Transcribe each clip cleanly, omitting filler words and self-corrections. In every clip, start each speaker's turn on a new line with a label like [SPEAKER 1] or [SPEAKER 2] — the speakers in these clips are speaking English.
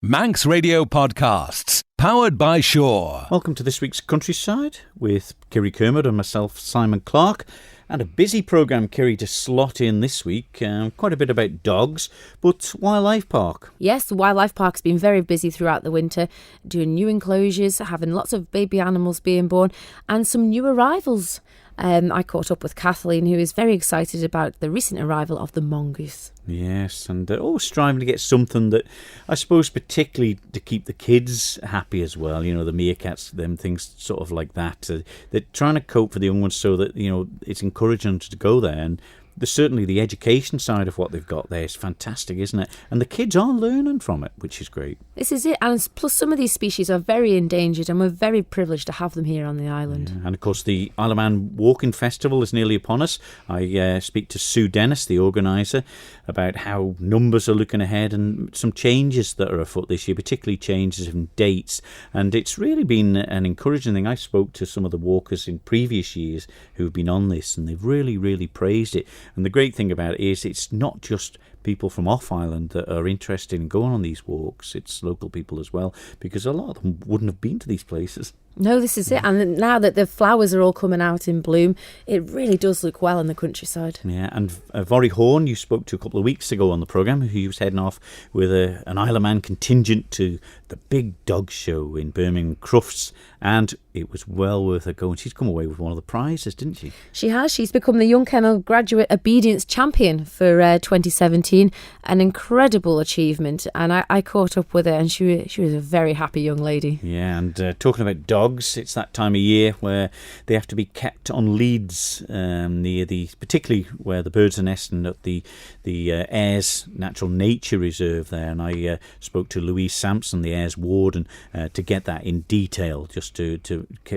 [SPEAKER 1] Manx Radio Podcasts, powered by Shaw.
[SPEAKER 2] Welcome to this week's Countryside with Kiri Kermode and myself, Simon Clark. And a busy programme, Kiri, to slot in this week. Quite a bit about dogs, but Wildlife Park.
[SPEAKER 3] Yes, the Wildlife Park's been very busy throughout the winter, doing new enclosures, having lots of baby animals being born, and some new arrivals. I caught up with Kathleen, who is very excited about the recent arrival of the mongoose.
[SPEAKER 2] Yes, and striving to get something that, I suppose, particularly to keep the kids happy as well. You know, the meerkats, them things sort of like that. They're trying to cope for the young ones so that, you know, it's encouraging them to go there. And certainly the education side of what they've got there is fantastic, isn't it? And the kids are learning from it, which is great.
[SPEAKER 3] This is it. And plus some of these species are very endangered and we're very privileged to have them here on the island.
[SPEAKER 2] Yeah. And of course the Isle of Man Walking Festival is nearly upon us. I speak to Sue Dennis, the organiser, about how numbers are looking ahead and some changes that are afoot this year, particularly changes in dates. And it's really been an encouraging thing. I spoke to some of the walkers in previous years who've been on this and they've really, really praised it. And the great thing about it is it's not just people from off-island that are interested in going on these walks. It's local people as well, because a lot of them wouldn't have been to these places.
[SPEAKER 3] No, this is it. And now that the flowers are all coming out in bloom, it really does look well in the countryside.
[SPEAKER 2] Yeah, and Vory Horn, you spoke to a couple of weeks ago on the programme, who was heading off with an Isle of Man contingent to the big dog show in Birmingham Crufts, and it was well worth her going. She's come away with one of the prizes, didn't she?
[SPEAKER 3] She has. She's become the Young Kennel Graduate Obedience Champion for 2017. An incredible achievement. And I caught up with her and she was a very happy young lady.
[SPEAKER 2] Yeah, and talking about dogs, it's that time of year where they have to be kept on leads near particularly where the birds are nesting at the Ayres Natural Nature Reserve there. And I spoke to Louise Sampson, the Ayres warden, to get that in detail, just to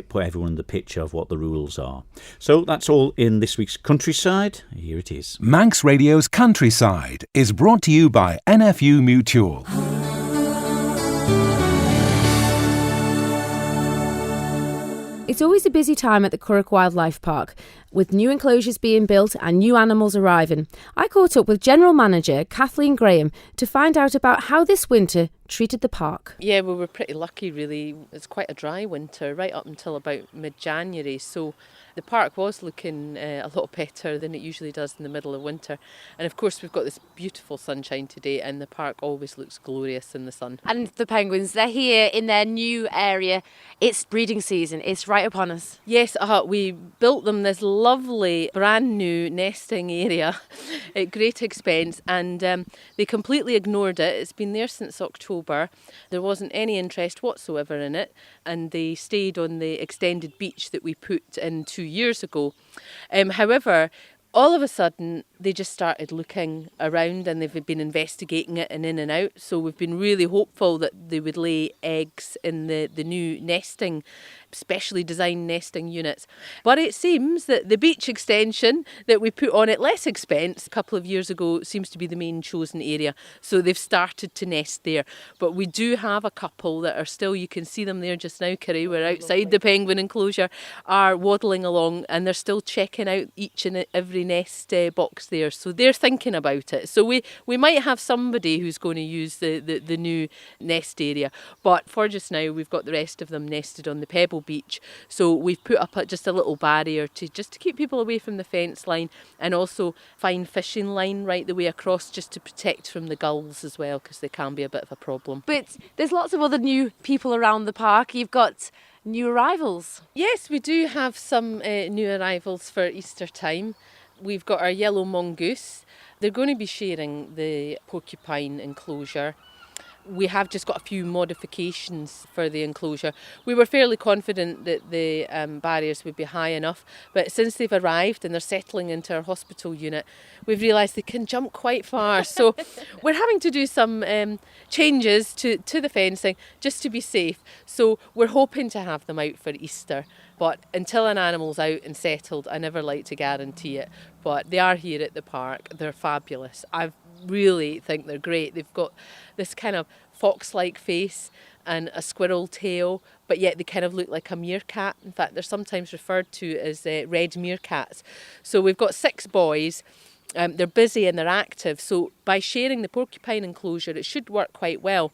[SPEAKER 2] put everyone in the picture of what the rules are. So that's all in this week's Countryside. Here it is.
[SPEAKER 1] Manx Radio's Countryside is brought to you by NFU Mutual.
[SPEAKER 3] It's always a busy time at the Curragh Wildlife Park, with new enclosures being built and new animals arriving. I caught up with General Manager Kathleen Graham to find out about how this winter treated the park.
[SPEAKER 4] Yeah, we were pretty lucky really. It's quite a dry winter, right up until about mid-January, so the park was looking a lot better than it usually does in the middle of winter. And of course we've got this beautiful sunshine today and the park always looks glorious in the sun.
[SPEAKER 3] And the penguins, they're here in their new area. It's breeding season, it's right upon us.
[SPEAKER 4] Yes, we built them this lovely brand new nesting area at great expense, and they completely ignored it. It's been there since October. There wasn't any interest whatsoever in it, and they stayed on the extended beach that we put in 2 years ago. However, all of a sudden they just started looking around and they've been investigating it and in and out. So we've been really hopeful that they would lay eggs in the new nesting, specially designed nesting units. But it seems that the beach extension that we put on at less expense a couple of years ago seems to be the main chosen area. So they've started to nest there. But we do have a couple that are still, you can see them there just now, Kiri, we're outside the penguin enclosure, are waddling along and they're still checking out each and every nest box there. So they're thinking about it. So we might have somebody who's going to use the new nest area. But for just now, we've got the rest of them nested on the pebble beach. So we've put up just a little barrier to keep people away from the fence line, and also fine fishing line right the way across just to protect from the gulls as well, because they can be a bit of a problem.
[SPEAKER 3] But there's lots of other new people around the park. You've got new arrivals.
[SPEAKER 4] Yes, we do have some new arrivals for Easter time. We've got our yellow mongoose. They're going to be sharing the porcupine enclosure. We have just got a few modifications for the enclosure. We were fairly confident that the barriers would be high enough, but since they've arrived and they're settling into our hospital unit, we've realised they can jump quite far. So we're having to do some changes to the fencing just to be safe. So we're hoping to have them out for Easter. But until an animal's out and settled, I never like to guarantee it. But they are here at the park. They're fabulous. I really think they're great. They've got this kind of fox-like face and a squirrel tail, but yet they kind of look like a meerkat. In fact, they're sometimes referred to as red meerkats. So we've got 6 boys. They're busy and they're active. So by sharing the porcupine enclosure, it should work quite well.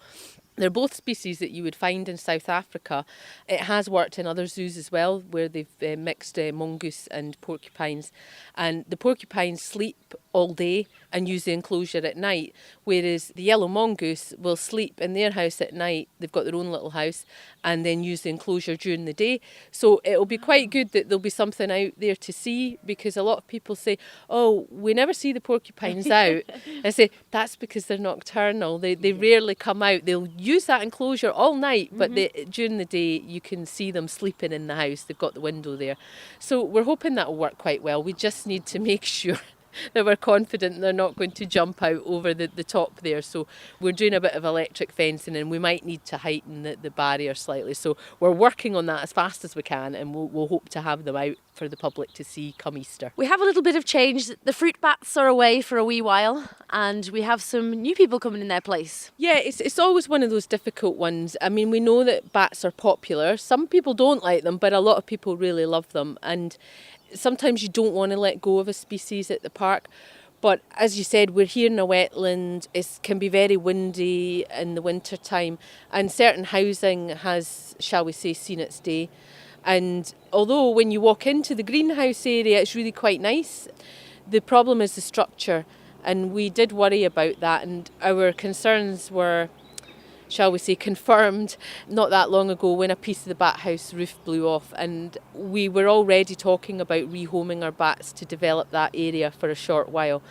[SPEAKER 4] They're both species that you would find in South Africa. It has worked in other zoos as well, where they've mixed mongoose and porcupines. And the porcupines sleep all day and use the enclosure at night, whereas the yellow mongoose will sleep in their house at night. They've got their own little house and then use the enclosure during the day. So it'll be quite good that there'll be something out there to see, because a lot of people say, oh, we never see the porcupines out. I say, that's because they're nocturnal. They rarely come out. They'll use that enclosure all night, but during the day you can see them sleeping in the house. They've got the window there. So we're hoping that'll work quite well. We just need to make sure that we're confident they're not going to jump out over the top there. So we're doing a bit of electric fencing, and we might need to heighten the barrier slightly. So we're working on that as fast as we can, and we'll hope to have them out for the public to see come Easter.
[SPEAKER 3] We have a little bit of change. The fruit bats are away for a wee while, and we have some new people coming in their place.
[SPEAKER 4] Yeah, it's always one of those difficult ones. I mean, we know that bats are popular. Some people don't like them, but a lot of people really love them. And sometimes you don't want to let go of a species at the park. But as you said, we're here in a wetland. It can be very windy in the winter time, and certain housing has, shall we say, seen its day. And although when you walk into the greenhouse area, it's really quite nice, the problem is the structure. And we did worry about that, and our concerns were, shall we say, confirmed not that long ago when a piece of the bat house roof blew off, and we were already talking about rehoming our bats to develop that area for a short while.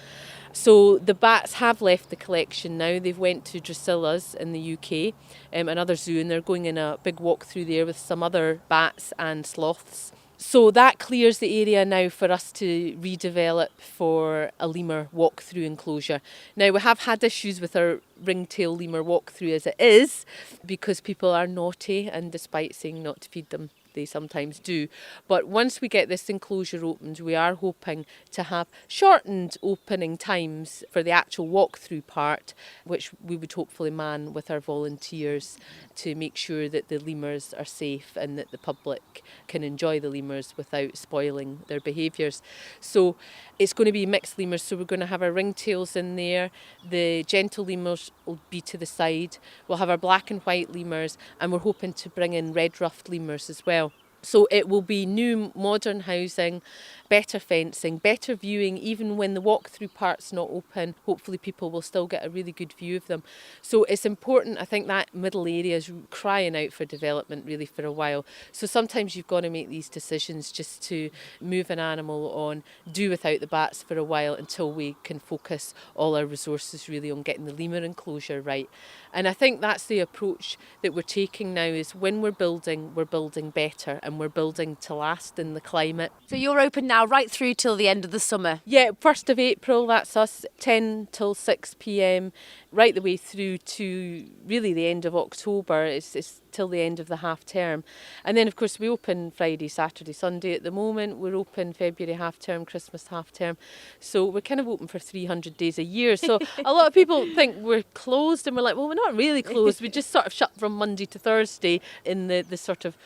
[SPEAKER 4] So the bats have left the collection now. They've went to Drusilla's in the UK, another zoo, and they're going in a big walk through there with some other bats and sloths. So that clears the area now for us to redevelop for a lemur walk-through enclosure. Now, we have had issues with our ringtail lemur walk-through as it is, because people are naughty, and despite saying not to feed them, they sometimes do. But once we get this enclosure opened, we are hoping to have shortened opening times for the actual walk-through part, which we would hopefully man with our volunteers to make sure that the lemurs are safe and that the public can enjoy the lemurs without spoiling their behaviours. So it's going to be mixed lemurs, so we're going to have our ringtails in there, the gentle lemurs will be to the side, we'll have our black and white lemurs, and we're hoping to bring in red-ruffed lemurs as well. So it will be new modern housing, better fencing, better viewing. Even when the walk-through part's not open, hopefully people will still get a really good view of them. So it's important, I think that middle area is crying out for development really for a while. So sometimes you've got to make these decisions just to move an animal on, do without the bats for a while until we can focus all our resources really on getting the lemur enclosure right. And I think that's the approach that we're taking now, is when we're building better, and we're building to last in the climate.
[SPEAKER 3] So you're open now right through till the end of the summer?
[SPEAKER 4] Yeah, 1st of April, that's us, 10 till 6 p.m, right the way through to really the end of October. It's till the end of the half term. And then, of course, we open Friday, Saturday, Sunday at the moment. We're open February half term, Christmas half term. So we're kind of open for 300 days a year. So a lot of people think we're closed, and we're like, well, we're not really closed. We just sort of shut from Monday to Thursday in the sort of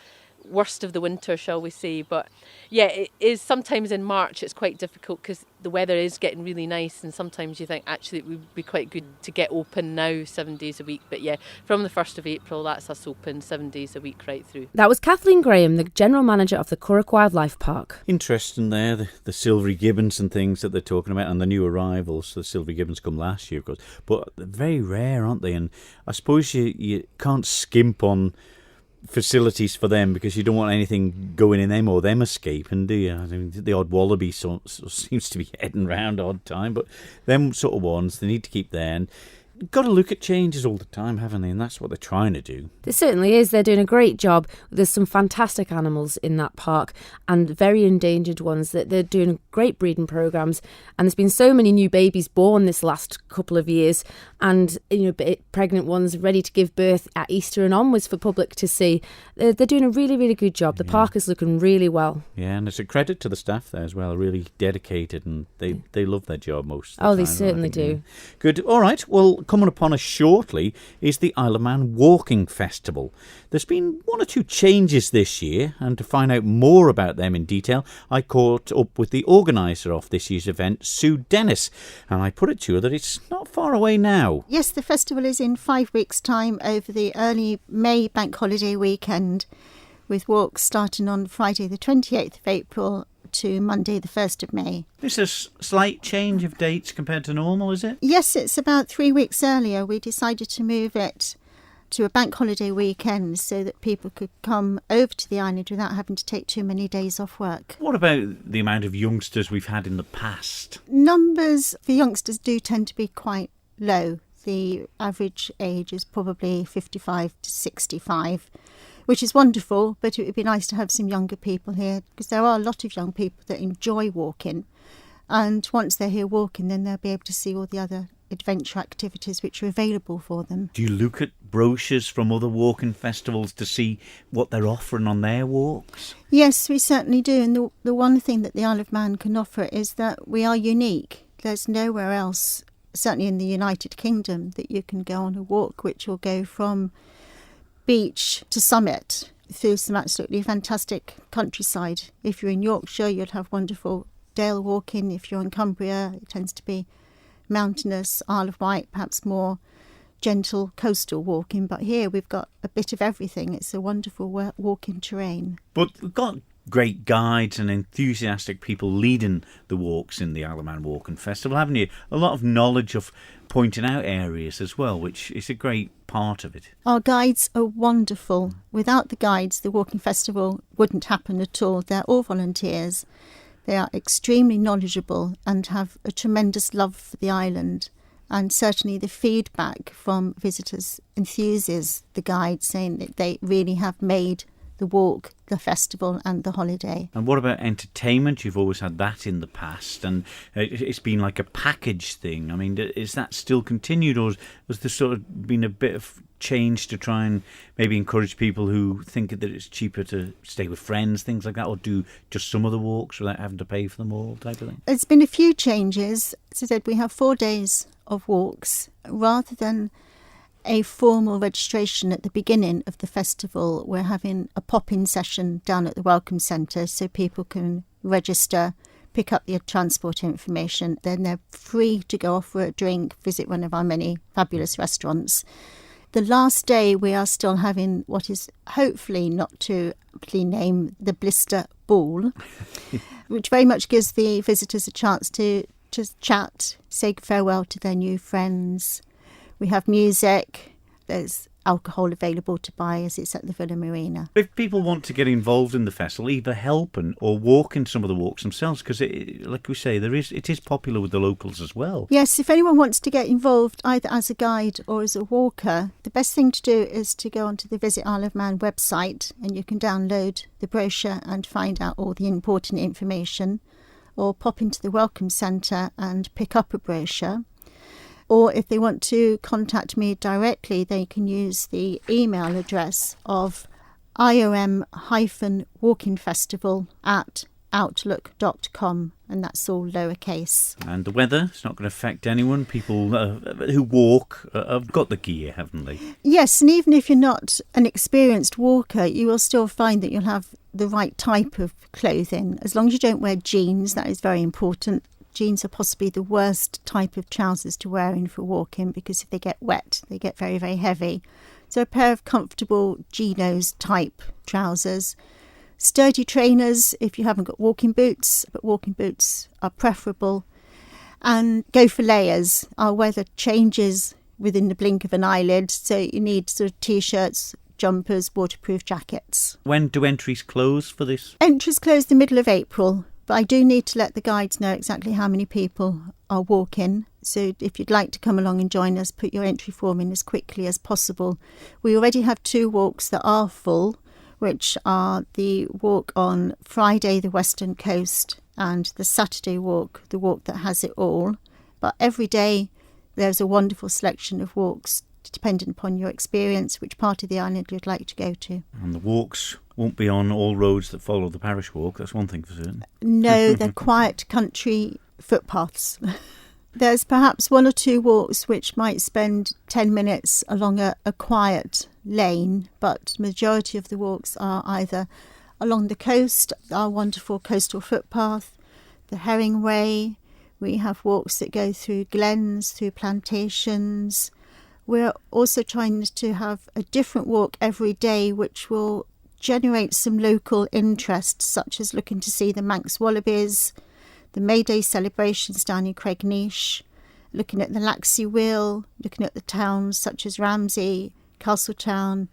[SPEAKER 4] worst of the winter, shall we say. But yeah, it is sometimes in March it's quite difficult because the weather is getting really nice, and sometimes you think actually it would be quite good to get open now 7 days a week. But yeah, from the 1st of April, that's us open 7 days a week right through.
[SPEAKER 3] That was Kathleen Graham, the General Manager of the Curragh Wildlife Park.
[SPEAKER 2] Interesting there, the silvery gibbons and things that they're talking about, and the new arrivals. The silvery gibbons come last year, of course, but they're very rare, aren't they? And I suppose you can't skimp on facilities for them because you don't want anything going in them or them escaping, do you? I mean, the odd wallaby sort of seems to be heading round odd time, but them sort of ones they need to keep there. And got to look at changes all the time, haven't they? And that's what they're trying to do.
[SPEAKER 3] There certainly is. They're doing a great job. There's some fantastic animals in that park and very endangered ones. That they're doing great breeding programs, and there's been so many new babies born this last couple of years, and pregnant ones ready to give birth at Easter and onwards for public to see. They're doing a really, really good job. The park is looking really well.
[SPEAKER 2] Yeah, and it's a credit to the staff there as well. Really dedicated, and they love their job most of the time.
[SPEAKER 3] Oh, they certainly do.
[SPEAKER 2] Yeah. Good. All right. Well, coming upon us shortly is the Isle of Man Walking Festival. There's been one or two changes this year, and to find out more about them in detail, I caught up with the organiser of this year's event, Sue Dennis, and I put it to her that it's not far away now.
[SPEAKER 5] Yes, the festival is in 5 weeks' time over the early May bank holiday weekend, with walks starting on Friday the 28th of April to Monday the 1st of May.
[SPEAKER 2] It's a slight change of dates compared to normal, is it?
[SPEAKER 5] Yes, it's about 3 weeks earlier. We decided to move it to a bank holiday weekend so that people could come over to the island without having to take too many days off work.
[SPEAKER 2] What about the amount of youngsters we've had in the past?
[SPEAKER 5] Numbers for youngsters do tend to be quite low. The average age is probably 55 to 65, which is wonderful, but it would be nice to have some younger people here because there are a lot of young people that enjoy walking. And once they're here walking, then they'll be able to see all the other adventure activities which are available for them.
[SPEAKER 2] Do you look at brochures from other walking festivals to see what they're offering on their walks?
[SPEAKER 5] Yes, we certainly do. And the one thing that the Isle of Man can offer is that we are unique. There's nowhere else, certainly in the United Kingdom, that you can go on a walk which will go from beach to summit through some absolutely fantastic countryside. If you're in Yorkshire, you'll have wonderful dale walking. If you're in Cumbria, it tends to be mountainous. Isle of Wight, perhaps more gentle coastal walking. But here we've got a bit of everything. It's a wonderful walking terrain.
[SPEAKER 2] But we've got great guides and enthusiastic people leading the walks in the Isle of Man Walking Festival, haven't you? A lot of knowledge of pointing out areas as well, which is a great part of it.
[SPEAKER 5] Our guides are wonderful. Without the guides, the Walking Festival wouldn't happen at all. They're all volunteers. They are extremely knowledgeable and have a tremendous love for the island. And certainly the feedback from visitors enthuses the guides, saying that they really have made the walk, the festival and the holiday.
[SPEAKER 2] And what about entertainment? You've always had that in the past, and it's been like a package thing. I mean, is that still continued, or has there sort of been a bit of change to try and maybe encourage people who think that it's cheaper to stay with friends, things like that, or do just some of the walks without having to pay for them all, type of thing?
[SPEAKER 5] There's been a few changes. As I said, we have 4 days of walks. Rather than a formal registration at the beginning of the festival, we're having a pop-in session down at the Welcome Centre so people can register, pick up their transport information. Then they're free to go off for a drink, visit one of our many fabulous restaurants. The last day we are still having what is hopefully not to aptly name the Blister Ball, which very much gives the visitors a chance to just chat, say farewell to their new friends. We have music, there's alcohol available to buy as it's at the Villa Marina.
[SPEAKER 2] If people want to get involved in the festival, either helping or walking some of the walks themselves, because like we say, it is popular with the locals as well.
[SPEAKER 5] Yes, if anyone wants to get involved either as a guide or as a walker, the best thing to do is to go onto the Visit Isle of Man website and you can download the brochure and find out all the important information, or pop into the Welcome Centre and pick up a brochure. Or if they want to contact me directly, they can use the email address of iomwalkingfestival@outlook.com, and that's all lowercase.
[SPEAKER 2] And the weather, it's not going to affect anyone. People who walk have got the gear, haven't they?
[SPEAKER 5] Yes, and even if you're not an experienced walker, you will still find that you'll have the right type of clothing. As long as you don't wear jeans, that is very important. Jeans are possibly the worst type of trousers to wear in for walking because if they get wet, they get very, very heavy. So a pair of comfortable Ginos type trousers. Sturdy trainers if you haven't got walking boots, but walking boots are preferable. And go for layers. Our weather changes within the blink of an eyelid, so you need sort of T-shirts, jumpers, waterproof jackets.
[SPEAKER 2] When do entries close for this?
[SPEAKER 5] Entries close the middle of April. But I do need to let the guides know exactly how many people are walking. So if you'd like to come along and join us, put your entry form in as quickly as possible. We already have 2 walks that are full, which are the walk on Friday, the Western Coast, and the Saturday walk, the walk that has it all. But every day there's a wonderful selection of walks, depending upon your experience, which part of the island you'd like to go to.
[SPEAKER 2] And the walks won't be on all roads that follow the parish walk, that's one thing for certain.
[SPEAKER 5] No, they're quiet country footpaths. There's perhaps one or two walks which might spend 10 minutes along a quiet lane, but majority of the walks are either along the coast, our wonderful coastal footpath, the Herring Way. We have walks that go through glens, through plantations. We're also trying to have a different walk every day which will generate some local interest, such as looking to see the Manx wallabies, the May Day celebrations down in Craignish, looking at the Laxey Wheel, looking at the towns such as Ramsey, Castletown,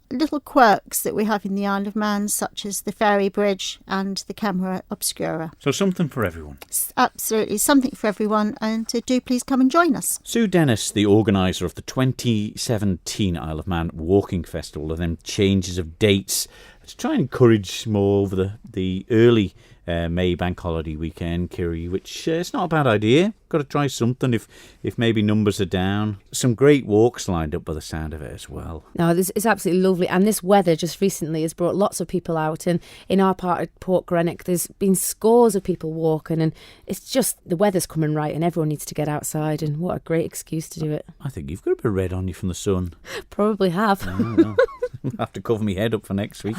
[SPEAKER 5] little quirks that we have in the Isle of Man, such as the Ferry Bridge and the Camera Obscura.
[SPEAKER 2] So something for everyone.
[SPEAKER 5] Absolutely, something for everyone, and do please come and join us.
[SPEAKER 2] Sue Dennis, the organiser of the 2017 Isle of Man Walking Festival, and then changes of dates to try and encourage more over the early May bank holiday weekend, Kiri, which it's not a bad idea. Got to try something if maybe numbers are down. Some great walks lined up by the sound of it as well.
[SPEAKER 3] No, this is absolutely lovely. And this weather just recently has brought lots of people out. And in our part of Port Greenock, there's been scores of people walking. And it's just the weather's coming right and everyone needs to get outside. And what a great excuse to do it.
[SPEAKER 2] I think you've got a bit of red on you from the sun.
[SPEAKER 3] Probably have.
[SPEAKER 2] No. I'll have to cover my head up for next week.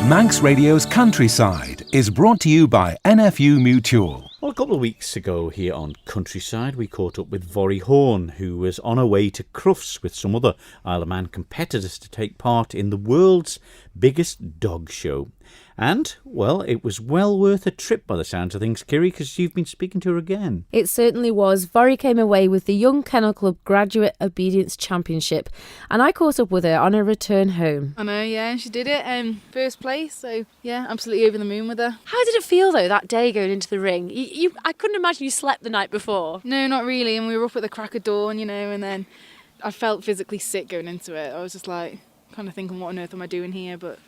[SPEAKER 1] Manx Radio's Countryside is brought to you by NFU Mutual.
[SPEAKER 2] Well, a couple of weeks ago here on Countryside, we caught up with Vorry Horn, who was on her way to Crufts with some other Isle of Man competitors to take part in the world's biggest dog show. And, well, it was well worth a trip by the sounds of things, Kiri, because you've been speaking to her again.
[SPEAKER 3] It certainly was. Vorry came away with the Young Kennel Club Graduate Obedience Championship, and I caught up with her on her return home.
[SPEAKER 6] I know, yeah, she did it, first place, so yeah, absolutely over the moon with her.
[SPEAKER 4] How did it feel though that day going into the ring? I couldn't imagine you slept the night before.
[SPEAKER 6] No, not really, and we were up at the crack of dawn, and then I felt physically sick going into it. I was just like, kind of thinking, what on earth am I doing here? But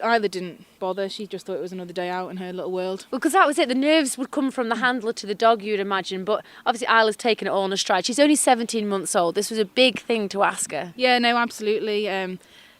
[SPEAKER 6] Isla didn't bother. She just thought it was another day out in her little world.
[SPEAKER 4] Well, because that was it. The nerves would come from the handler to the dog, you would imagine. But obviously Isla's taken it all in a stride. She's only 17 months old. This was a big thing to ask her.
[SPEAKER 6] Yeah, no, absolutely.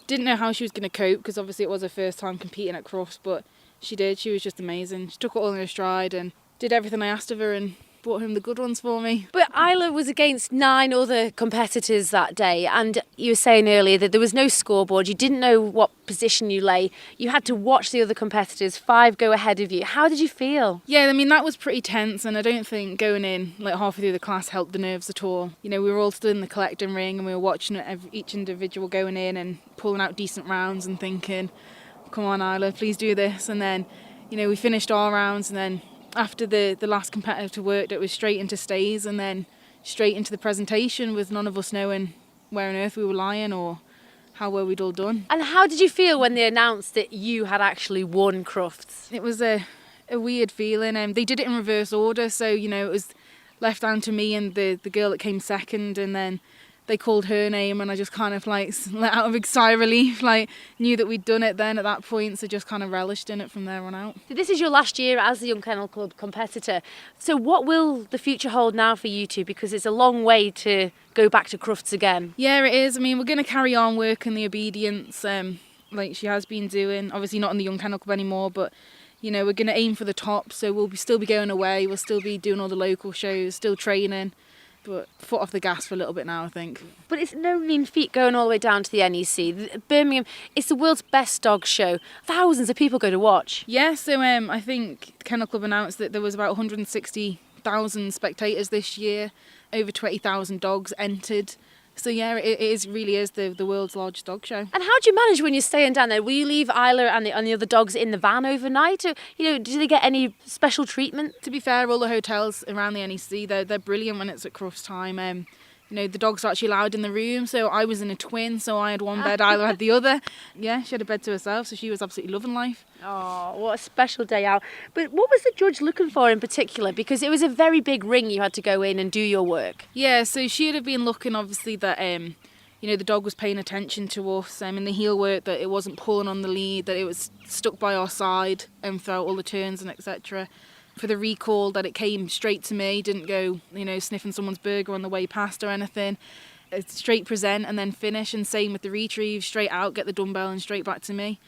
[SPEAKER 6] Didn't know how she was going to cope because obviously it was her first time competing at Crufts, but she did. She was just amazing. She took it all in her stride and did everything I asked of her and brought home the good ones for me.
[SPEAKER 4] But Isla was against 9 other competitors that day, and you were saying earlier that there was no scoreboard. You didn't know what position you lay. You had to watch the other competitors, 5 go ahead of you. How did you feel?
[SPEAKER 6] Yeah, I mean, that was pretty tense, and I don't think going in like halfway through the class helped the nerves at all. We were all still in the collecting ring and we were watching each individual going in and pulling out decent rounds and thinking, come on Isla, please do this. And then, we finished our rounds, and then after the last competitor worked, it was straight into stays and then straight into the presentation with none of us knowing where on earth we were lying or how well we'd all done.
[SPEAKER 4] And how did you feel when they announced that you had actually won Crufts?
[SPEAKER 6] It was a weird feeling. They did it in reverse order, so it was left down to me and the girl that came second, and then they called her name and I just kind of let out a big sigh of relief, knew that we'd done it then at that point, so just kind of relished in it from there on out.
[SPEAKER 4] This is your last year as the Young Kennel Club competitor. So what will the future hold now for you two? Because it's a long way to go back to Crufts again.
[SPEAKER 6] Yeah, it is. I mean, we're going to carry on working the obedience like she has been doing. Obviously not in the Young Kennel Club anymore, but we're going to aim for the top, so we'll still be going away, we'll still be doing all the local shows, still training. But foot off the gas for a little bit now, I think.
[SPEAKER 4] But it's no mean feat going all the way down to the NEC. Birmingham, it's the world's best dog show. Thousands of people go to watch.
[SPEAKER 6] Yeah, so I think the Kennel Club announced that there was about 160,000 spectators this year. Over 20,000 dogs entered. So yeah, it really is the world's largest dog show.
[SPEAKER 4] And how do you manage when you're staying down there? Will you leave Isla and the other dogs in the van overnight? Or, do they get any special treatment?
[SPEAKER 6] To be fair, all the hotels around the NEC, they're brilliant when it's at Crufts time. The dogs are actually allowed in the room, so I was in a twin, so I had one bed, Isla had the other. Yeah, she had a bed to herself, so she was absolutely loving life.
[SPEAKER 4] Oh, what a special day out. But what was the judge looking for in particular? Because it was a very big ring you had to go in and do your work.
[SPEAKER 6] Yeah, so she'd have been looking, obviously, that the dog was paying attention to us, in the heel work, that it wasn't pulling on the lead, that it was stuck by our side throughout all the turns and etc. For the recall, that it came straight to me, didn't go, sniffing someone's burger on the way past or anything. It's straight present and then finish, and same with the retrieve, straight out, get the dumbbell and straight back to me.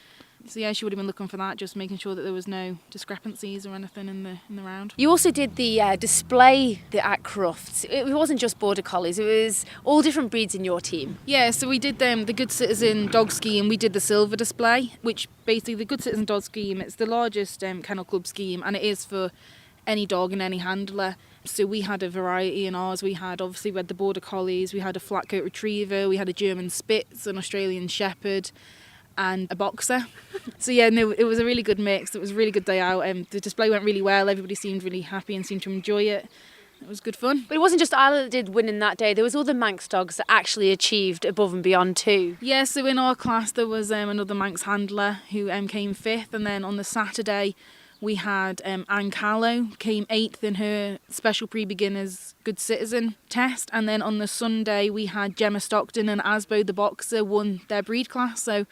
[SPEAKER 6] So yeah, she would have been looking for that, just making sure that there was no discrepancies or anything in the round.
[SPEAKER 3] You also did the display at Crufts. It wasn't just Border Collies, it was all different breeds in your team.
[SPEAKER 6] Yeah, so we did the Good Citizen dog scheme. We did the silver display, which basically the Good Citizen dog scheme, it's the largest kennel club scheme, and it is for any dog and any handler. So we had a variety in ours. We had the Border Collies, we had a flat coat retriever, we had a German Spitz, an Australian Shepherd, and a boxer. So yeah, no, it was a really good mix. It was a really good day out. The display went really well. Everybody seemed really happy and seemed to enjoy it. It was good fun.
[SPEAKER 3] But it wasn't just Isla that did winning that day. There was other Manx dogs that actually achieved above and beyond too.
[SPEAKER 6] Yeah, so in our class there was another Manx handler who came 5th, and then on the Saturday we had Anne Callow came 8th in her special pre-beginners Good Citizen test, and then on the Sunday we had Gemma Stockton and Asbo the boxer won their breed class. So it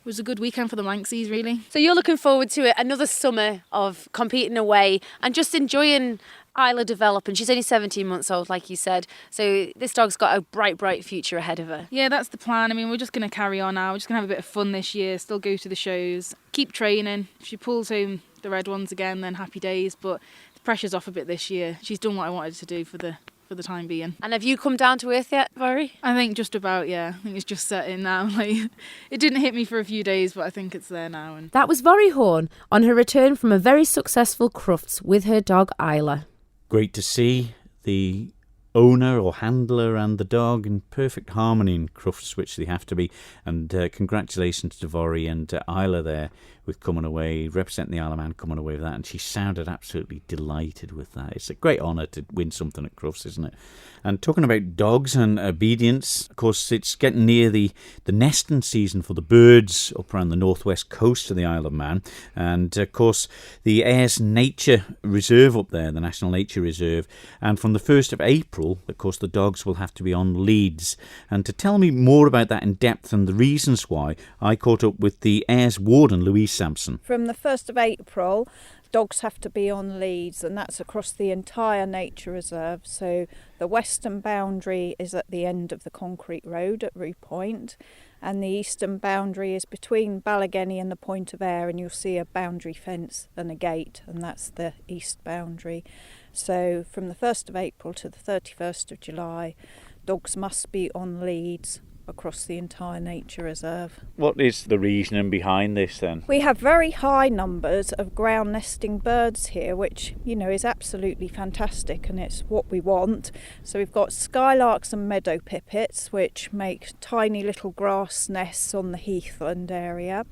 [SPEAKER 6] was a good weekend for the Manxies, really.
[SPEAKER 3] So you're looking forward to it, another summer of competing away and just enjoying Isla develop, and she's only 17 months old, like you said. So this dog's got a bright, bright future ahead of her.
[SPEAKER 6] Yeah, that's the plan. I mean, we're just going to carry on now. We're just going to have a bit of fun this year, still go to the shows, keep training. If she pulls home the red ones again, then happy days. But the pressure's off a bit this year. She's done what I wanted to do for the time being.
[SPEAKER 3] And have you come down to earth yet, Vori?
[SPEAKER 6] I think just about, yeah. I think it's just set in now. Like, it didn't hit me for a few days, but I think it's there now. And
[SPEAKER 3] that was Vori Horn on her return from a very successful Crufts with her dog Isla.
[SPEAKER 2] Great to see the owner or handler and the dog in perfect harmony in Crufts, which they have to be. And congratulations to Vori and Isla there with coming away, representing the Isle of Man, coming away with that. And she sounded absolutely delighted with that. It's a great honour to win something at Crufts, isn't it? And talking about dogs and obedience, of course, it's getting near the nesting season for the birds up around the northwest coast of the Isle of Man. And, of course, the Ayres Nature Reserve up there, the National Nature Reserve. And from the 1st of April, of course, the dogs will have to be on leads. And to tell me more about that in depth and the reasons why, I caught up with the Ayres Warden, Louise Sampson.
[SPEAKER 7] From the 1st of April, dogs have to be on leads, and that's across the entire nature reserve. So the western boundary is at the end of the concrete road at Rue Point, and the eastern boundary is between Ballygenny and the Point of Ayre, and you'll see a boundary fence and a gate, and that's the east boundary. So from the 1st of April to the 31st of July, dogs must be on leads across the entire nature reserve.
[SPEAKER 2] What is the reasoning behind this then?
[SPEAKER 7] We have very high numbers of ground nesting birds here, which, is absolutely fantastic, and it's what we want. So we've got skylarks and meadow pipits, which make tiny little grass nests on the heathland area.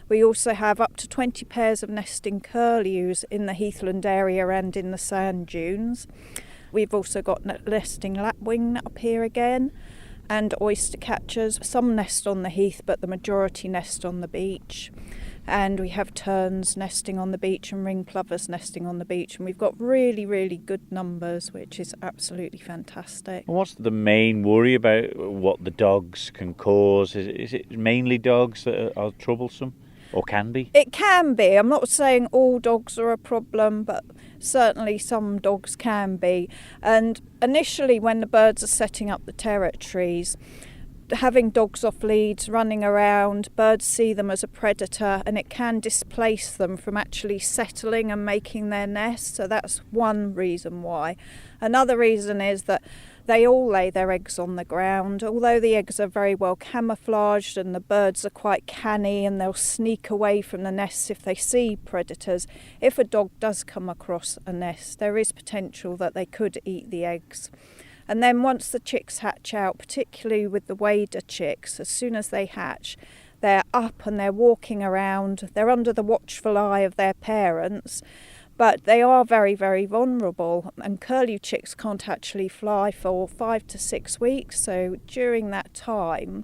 [SPEAKER 7] We also have up to 20 pairs of nesting curlews in the heathland area and in the sand dunes. We've also got nesting lapwing up here again, and oyster catchers. Some nest on the heath, but the majority nest on the beach. And we have terns nesting on the beach and ring plovers nesting on the beach. And we've got really, really good numbers, which is absolutely fantastic.
[SPEAKER 2] What's the main worry about what the dogs can cause? Is it mainly dogs that are troublesome? Or can be?
[SPEAKER 7] It can be. I'm not saying all dogs are a problem, but certainly some dogs can be. And initially, when the birds are setting up the territories, having dogs off leads, running around, birds see them as a predator, and it can displace them from actually settling and making their nest. So that's one reason why. Another reason is that they all lay their eggs on the ground. Although the eggs are very well camouflaged and the birds are quite canny and they'll sneak away from the nests if they see predators, if a dog does come across a nest, there is potential that they could eat the eggs. And then once the chicks hatch out, particularly with the wader chicks, as soon as they hatch, they're up and they're walking around. They're under the watchful eye of their parents. But they are very, very vulnerable, and curlew chicks can't actually fly for 5 to 6 weeks. So during that time,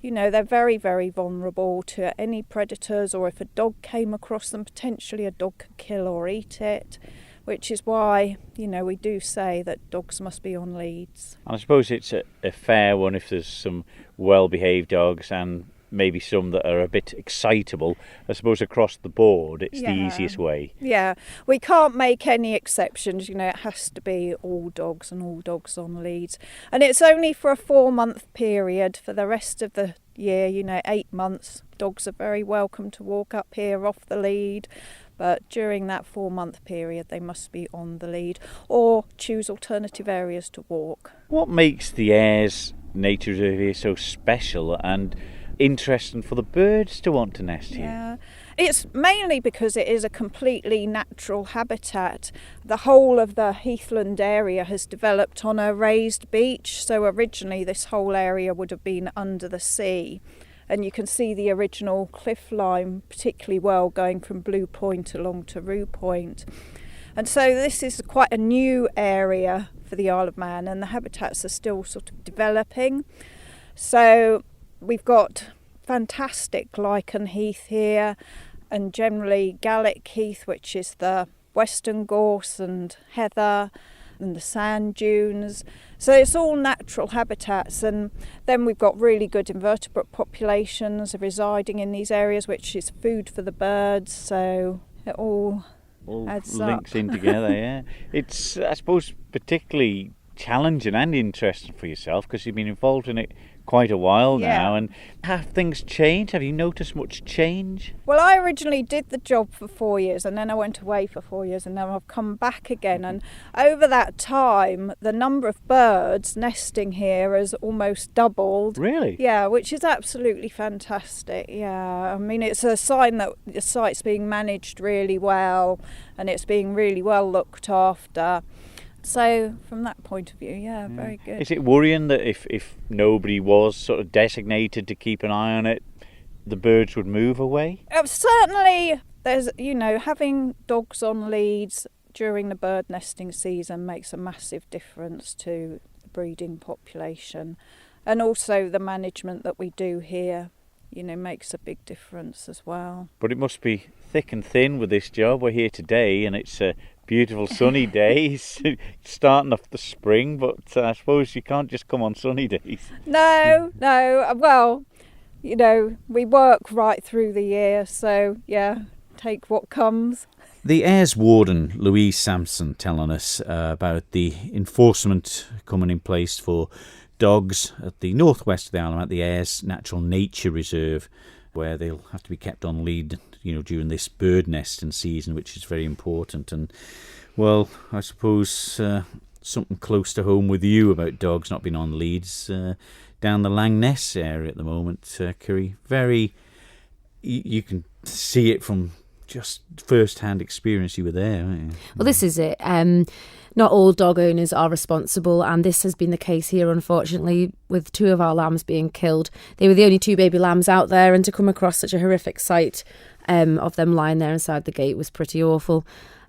[SPEAKER 7] they're very, very vulnerable to any predators, or if a dog came across them, potentially a dog could kill or eat it, which is why, we do say that dogs must be on leads.
[SPEAKER 2] I suppose it's a fair one if there's some well-behaved dogs and maybe some that are a bit excitable. I suppose across the board, it's the easiest way.
[SPEAKER 7] Yeah, we can't make any exceptions. It has to be all dogs and all dogs on leads. And it's only for a 4-month period. For the rest of the year, 8 months, dogs are very welcome to walk up here off the lead. But during that 4-month period, they must be on the lead or choose alternative areas to walk.
[SPEAKER 2] What makes the Ayres Nature Reserve here so special and interesting for the birds to want to nest here?
[SPEAKER 7] Yeah, it's mainly because it is a completely natural habitat. The whole of the heathland area has developed on a raised beach, so originally this whole area would have been under the sea. And you can see the original cliff line particularly well going from Blue Point along to Rue Point. And so this is quite a new area for the Isle of Man, and the habitats are still sort of developing. So we've got fantastic lichen heath here, and generally Gallic heath, which is the western gorse and heather and the sand dunes. So it's all natural habitats, and then we've got really good invertebrate populations residing in these areas, which is food for the birds, so it all adds
[SPEAKER 2] links
[SPEAKER 7] up.
[SPEAKER 2] in together. Yeah, it's, I suppose, particularly challenging and interesting for yourself because you've been involved in it quite a while now. And have things changed? Have you noticed much change?
[SPEAKER 7] Well, I originally did the job for 4 years, and then I went away for 4 years, and then I've come back again. And over that time, the number of birds nesting here has almost doubled.
[SPEAKER 2] Really?
[SPEAKER 7] Yeah, which is absolutely fantastic. Yeah, I mean, it's a sign that the site's being managed really well, and it's being really well looked after. So from that point of view, very good.
[SPEAKER 2] Is it worrying that if nobody was sort of designated to keep an eye on it, the birds would move away?
[SPEAKER 7] Certainly, there's having dogs on leads during the bird nesting season makes a massive difference to the breeding population, and also the management that we do here, makes a big difference as well.
[SPEAKER 2] But it must be thick and thin with this job. We're here today, and it's a beautiful sunny day. It's starting off the spring, but I suppose you can't just come on sunny days.
[SPEAKER 7] No. Well, we work right through the year, so take what comes.
[SPEAKER 2] The Ayres Warden, Louise Sampson, telling us about the enforcement coming in place for dogs at the northwest of the island, at the Ayres Natural Nature Reserve, where they'll have to be kept on lead, during this bird nesting season, which is very important. And, well, I suppose something close to home with you about dogs not being on leads down the Langness area at the moment, Curry. You can see it from just first-hand experience. You were there, weren't you?
[SPEAKER 3] Well, this is it. Not all dog owners are responsible, and this has been the case here, unfortunately, with 2 of our lambs being killed. They were the only 2 baby lambs out there, and to come across such a horrific sight of them lying there inside the gate was pretty awful.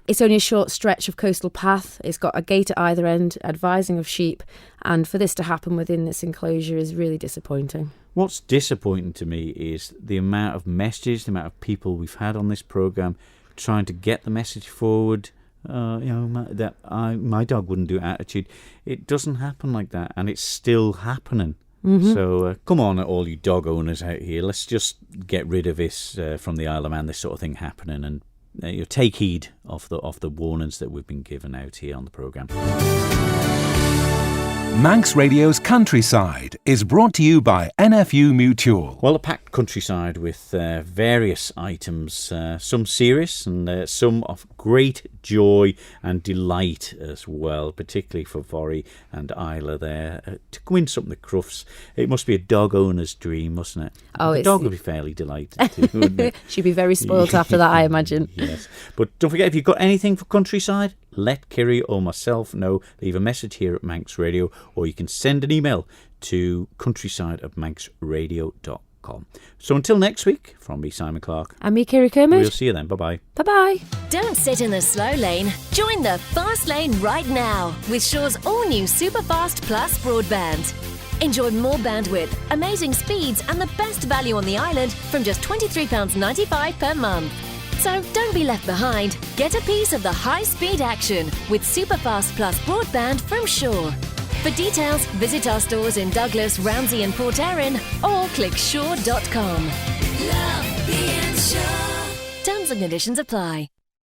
[SPEAKER 3] It's only a short stretch of coastal path. It's got a gate at either end advising of sheep, and for this to happen within this enclosure is really disappointing.
[SPEAKER 2] What's disappointing to me is the amount of messages, the amount of people we've had on this programme trying to get the message forward. My dog wouldn't do attitude. It doesn't happen like that, and it's still happening. Mm-hmm. So come on, all you dog owners out here, let's just get rid of this from the Isle of Man, this sort of thing happening, and take heed of the warnings that we've been given out here on the programme.
[SPEAKER 1] Manx Radio's Countryside is brought to you by NFU Mutual.
[SPEAKER 2] Well, a packed countryside with various items, some serious and some of great joy and delight as well, particularly for Vorry and Isla there. To win something at Crufts, it must be a dog owner's dream, mustn't it?
[SPEAKER 3] Oh,
[SPEAKER 2] the dog would be fairly delighted too, wouldn't it?
[SPEAKER 3] She'd be very spoilt after that, I imagine.
[SPEAKER 2] Yes. But don't forget, if you've got anything for countryside, let Kiri or myself know. Leave a message here at Manx Radio, or you can send an email to countryside@manxradio.com. So until next week, from me, Simon Clark.
[SPEAKER 3] And me, Kiri Kermode.
[SPEAKER 2] We'll see you then. Bye-bye.
[SPEAKER 3] Bye-bye.
[SPEAKER 8] Don't sit in the slow lane. Join the fast lane right now with Shaw's all-new Superfast Plus broadband. Enjoy more bandwidth, amazing speeds and the best value on the island from just £23.95 per month. So don't be left behind. Get a piece of the high-speed action with Superfast Plus broadband from Shaw. For details, visit our stores in Douglas, Ramsey and Port Erin or click shaw.com. Love being Shaw. Terms and conditions apply.